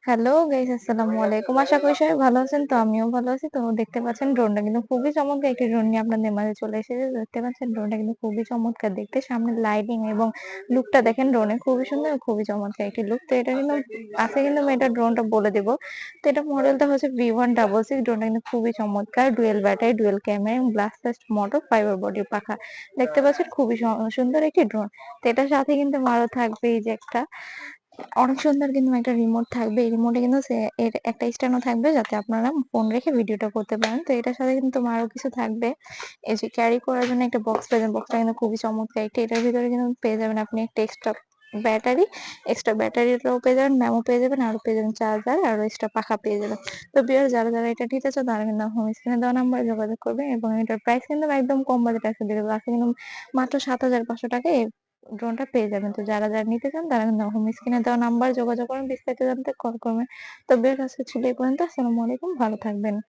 Hello guys, আসসালামু আলাইকুম। আশা করি সবাই ভালো আছেন। তো আমিও ভালো আছি। তো দেখতে পাচ্ছেন ড্রোনটা কিন্তু খুবই চমৎকার একটি ড্রোন নিয়ে আপনাদের মাঝে চলে এসেছে। দেখতে পাচ্ছেন ড্রোনটা কিন্তু খুবই চমৎকার দেখতে। সামনের লাইটিং এবং লুকটা দেখেন ড্রোনের খুবই সুন্দর, খুবই চমৎকার একটি লুক। তো এটা কিন্তু আছে কিন্তু আমি এটা ড্রোনটা বলে দিব। তো এটা মডেলটা হচ্ছে V166। ড্রোনটা কিন্তু খুবই চমৎকার। ডুয়েল ব্যাটারি, ডুয়েল ক্যামেরা এবং glass fast motor, fibre body পাখা। দেখতে পাচ্ছেন খুবই সুন্দর একটি ড্রোন। তো এটার সাথে কিন্তু আরো থাকবে এই যে একটা অনেক সুন্দর কিন্তু একটা রিমোট থাকবে। এই রিমোটে কিন্তু এর একটা স্ট্যান্ডও থাকবে যাতে আপনারা ফোন রেখে ভিডিওটা করতে পারেন। তো এটার সাথে কিন্তু আরো কিছু থাকবে। এই যে ক্যারি করার জন্য একটা বক্স পেয়ে যাবেন। বক্সটা কিন্তু খুবই চমৎকার একটি। এটার ভিতরে কিন্তু পেয়ে যাবেন আপনি একটা ব্যাটারি, এক্সট্রা ব্যাটারিটাও পেয়ে যাবেন, মেমো পেয়ে যাবেন, আরো পেয়ে যাবেন চার্জার, আরো এক্সট্রা পাখা পেয়ে যাবেন। তো ভিউয়ার্স যারা এটা নিতে চান তারা কিন্তু হোম স্ক্রিনে দেওয়া নাম্বারে যোগাযোগ করবেন এবং এটার প্রাইস কিন্তু একদম কম বাজেট আছে। আছে কিন্তু মাত্র ৭,৫০০ টাকায় এই ড্রোনটা পেয়ে যাবেন। তো যারা নিতে চান তারা কিন্তু হোম স্ক্রিনে দেওয়া নাম্বার যোগাযোগ করুন, বিস্তারিত জানতে কল করবেন। তো ভিউয়ার্স আজকে ছিল এই পর্যন্ত। আসসালামু আলাইকুম, ভালো থাকবেন।